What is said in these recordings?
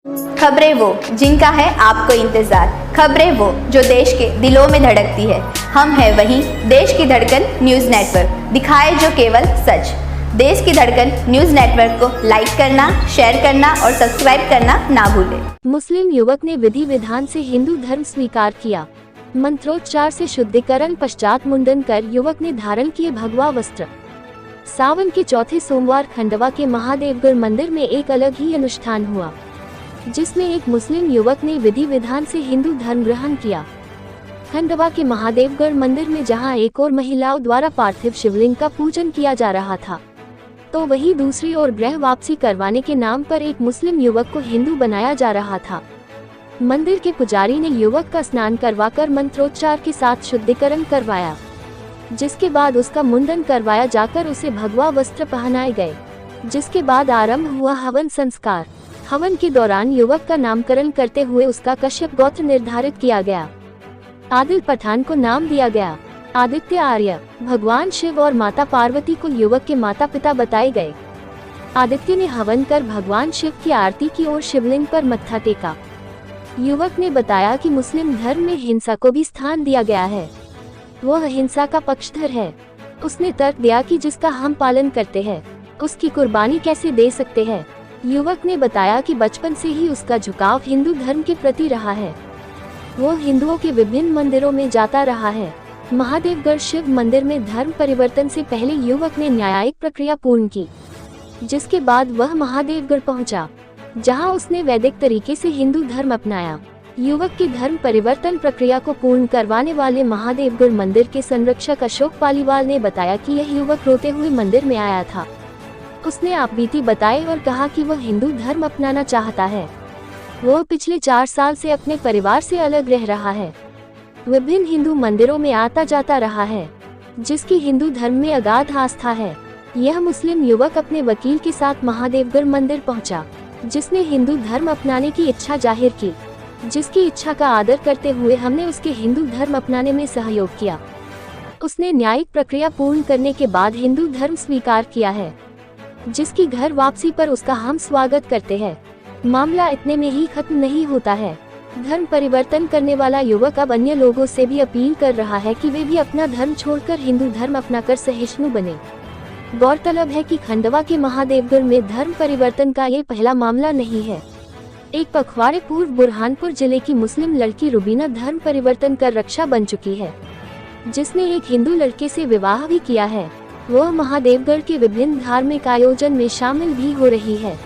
खबरें वो जिनका है आपको इंतजार, खबरें वो जो देश के दिलों में धड़कती है। हम हैं वही देश की धड़कन न्यूज़ नेटवर्क, दिखाए जो केवल सच। देश की धड़कन न्यूज़ नेटवर्क को लाइक करना, शेयर करना और सब्सक्राइब करना ना भूलें। मुस्लिम युवक ने विधि विधान से हिंदू धर्म स्वीकार किया। मंत्रोच्चार से शुद्धिकरण पश्चात मुंडन कर युवक ने धारण किए भगवा वस्त्र। सावन के चौथे सोमवार खंडवा के महादेवगढ़ मंदिर में एक अलग ही अनुष्ठान हुआ, जिसमें एक मुस्लिम युवक ने विधि विधान से हिंदू धर्म ग्रहण किया। खंडवा के महादेवगढ़ मंदिर में जहां एक और महिलाओं द्वारा पार्थिव शिवलिंग का पूजन किया जा रहा था, तो वहीं दूसरी ओर गृह वापसी करवाने के नाम पर एक मुस्लिम युवक को हिंदू बनाया जा रहा था। मंदिर के पुजारी ने युवक का स्नान करवाकर मंत्रोच्चार के साथ शुद्धिकरण करवाया, जिसके बाद उसका मुंडन करवाया जाकर उसे भगवा वस्त्र पहनाए गए, जिसके बाद आरंभ हुआ हवन संस्कार। हवन के दौरान युवक का नामकरण करते हुए उसका कश्यप गोत्र निर्धारित किया गया। आदिल पठान को नाम दिया गया। आदित्य आर्य, भगवान शिव और माता पार्वती को युवक के माता पिता बताए गए। आदित्य ने हवन कर भगवान शिव की आरती की और शिवलिंग पर मत्था टेका। युवक ने बताया कि मुस्लिम धर्म में हिंसा को भी स्थान दिया गया है, वह हिंसा का पक्षधर है। उसने तर्क दिया कि जिसका हम पालन करते हैं उसकी कुर्बानी कैसे दे सकते हैं। युवक ने बताया कि बचपन से ही उसका झुकाव हिंदू धर्म के प्रति रहा है। वो हिंदुओं के विभिन्न मंदिरों में जाता रहा है। महादेवगढ़ शिव मंदिर में धर्म परिवर्तन से पहले युवक ने न्यायिक प्रक्रिया पूर्ण की, जिसके बाद वह महादेवगढ़ पहुंचा, जहां उसने वैदिक तरीके से हिंदू धर्म अपनाया। युवक की धर्म परिवर्तन प्रक्रिया को पूर्ण करवाने वाले महादेवगढ़ मंदिर के संरक्षक अशोक पालीवाल ने बताया कि यह युवक रोते हुए मंदिर में आया था। उसने आपबीती बताई और कहा कि वह हिंदू धर्म अपनाना चाहता है। वह पिछले 4 साल से अपने परिवार से अलग रह रहा है, विभिन्न हिंदू मंदिरों में आता जाता रहा है, जिसकी हिंदू धर्म में अगाध आस्था है। यह मुस्लिम युवक अपने वकील के साथ महादेवगढ़ मंदिर पहुंचा, जिसने हिंदू धर्म अपनाने की इच्छा जाहिर की, जिसकी इच्छा का आदर करते हुए हमने उसके हिंदू धर्म अपनाने में सहयोग किया। उसने न्यायिक प्रक्रिया पूर्ण करने के बाद हिंदू धर्म स्वीकार किया है, जिसकी घर वापसी पर उसका हम स्वागत करते हैं। मामला इतने में ही खत्म नहीं होता है। धर्म परिवर्तन करने वाला युवक अब अन्य लोगों से भी अपील कर रहा है कि वे भी अपना धर्म छोड़कर हिंदू धर्म अपनाकर सहिष्णु बने। गौरतलब है कि खंडवा के महादेवगढ़ में धर्म परिवर्तन का ये पहला मामला नहीं है। एक पखवाड़े पूर्व बुरहानपुर जिले की मुस्लिम लड़की रुबीना धर्म परिवर्तन कर रक्षा बन चुकी है, जिसने एक हिंदू लड़के से विवाह भी किया है। वह महादेवगढ़ के विभिन्न धार्मिक आयोजन में शामिल भी हो रही है।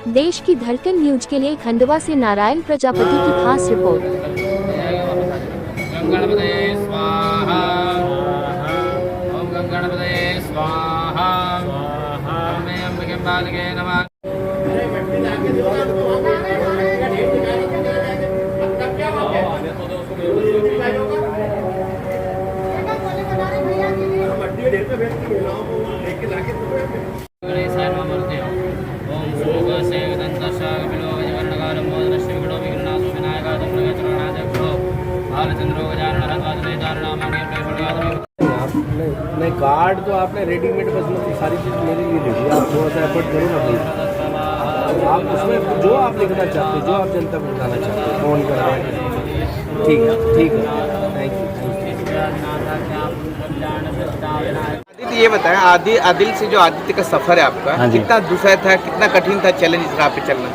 देश की धड़कन न्यूज के लिए खंडवा से नारायण प्रजापति की खास रिपोर्ट। नहीं कार्ड तो आपने रेडीमेड बस में सारी चीज़ मेरे लिए ले ली। आप थोड़ा सा एफर्ट करो ना प्लीज। आप उसमें जो आप लिखना चाहते हो, जो आप जनता को बताना चाहते हो, फोन करें। ठीक है, ठीक है, थैंक यू। आदित्य, ये बताएं, आदिल से जो आदित्य का सफ़र है आपका, हाँ जी। कितना दुसरा था, कितना कठिन था चैलेंज इस राह पे चलना?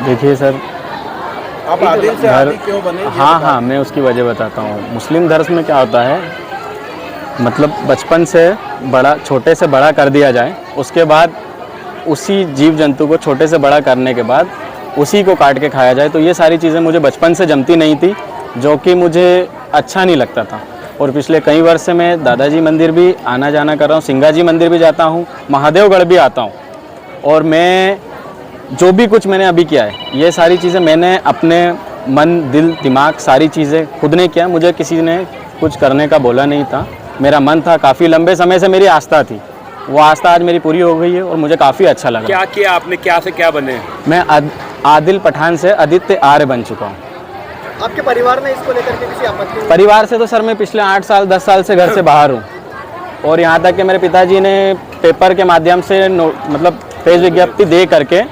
देखिए सर, आप आदिल से आदिल क्यों बने? हाँ, मैं उसकी वजह बताता हूँ। मुस्लिम धर्म में क्या होता है, मतलब बचपन से बड़ा, छोटे से बड़ा कर दिया जाए, उसके बाद उसी जीव जंतु को छोटे से बड़ा करने के बाद उसी को काट के खाया जाए। तो ये सारी चीज़ें मुझे बचपन से जमती नहीं थी, जो कि मुझे अच्छा नहीं लगता था। और पिछले कई वर्ष से मैं दादाजी मंदिर भी आना जाना कर रहा हूँ, सिंगाजी मंदिर भी जाता हूँ, महादेवगढ़ भी आता हूँ। और मैं जो भी कुछ मैंने अभी किया है, ये सारी चीज़ें मैंने अपने मन, दिल, दिमाग, सारी चीज़ें खुद ने किया। मुझे किसी ने कुछ करने का बोला नहीं था। मेरा मन था, काफ़ी लंबे समय से मेरी आस्था थी, वो आस्था आज मेरी पूरी हो गई है और मुझे काफ़ी अच्छा लगा। क्या किया आपने, क्या से क्या बने? मैं आदिल पठान से आदित्य आर्य बन चुका हूँ। आपके परिवार ने इसको लेकर के किसी आपत्ति? परिवार से तो सर मैं पिछले 8 साल 10 साल से घर से बाहर हूँ, और यहाँ तक कि मेरे पिताजी ने पेपर के माध्यम से मतलब पेज विज्ञप्ति दे करके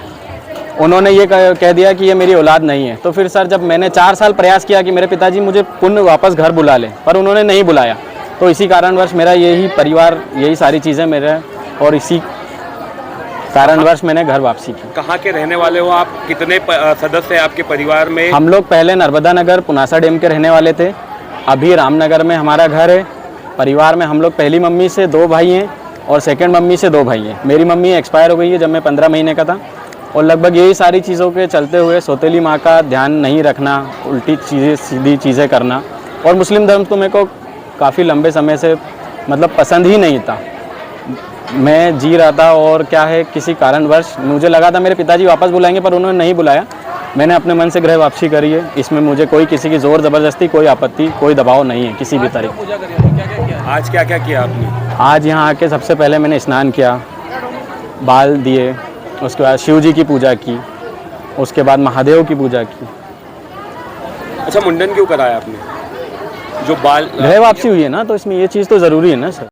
उन्होंने ये कह दिया कि ये मेरी औलाद नहीं है। तो फिर सर जब मैंने 4 साल प्रयास किया कि मेरे पिताजी मुझे पुनः वापस घर बुला लें, पर उन्होंने नहीं बुलाया। तो इसी कारणवश मेरा यही परिवार, यही सारी चीज़ें मेरे, और इसी कारणवश मैंने घर वापसी की। कहाँ के रहने वाले हो आप? कितने सदस्य हैं आपके परिवार में? हम लोग पहले नर्मदा नगर पुनासा डैम के रहने वाले थे, अभी रामनगर में हमारा घर है। परिवार में हम लोग पहली मम्मी से 2 भाई हैं और सेकंड मम्मी से 2 भाई हैं। मेरी मम्मी एक्सपायर हो गई है जब मैं 15 महीने का था, और लगभग यही सारी चीज़ों के चलते हुए सौतेली माँ का ध्यान नहीं रखना, उल्टी चीज़ें सीधी चीज़ें करना, और मुस्लिम धर्म तो मेरे को काफ़ी लंबे समय से मतलब पसंद ही नहीं था। मैं जी रहा था, और क्या है, किसी कारणवश मुझे लगा था मेरे पिताजी वापस बुलाएंगे, पर उन्होंने नहीं बुलाया। मैंने अपने मन से गृह वापसी करी है। इसमें मुझे कोई किसी की ज़ोर ज़बरदस्ती, कोई आपत्ति, कोई दबाव नहीं है किसी भी तरीके। आज क्या क्या किया आपने? आज यहाँ आके सबसे पहले मैंने स्नान किया, बाल दिए, उसके बाद शिव जी की पूजा की, उसके बाद महादेव की पूजा की। अच्छा, मुंडन क्यों कराया आपने? जो बाल गृह वापसी हुई है ना, तो इसमें ये चीज़ तो ज़रूरी है ना सर।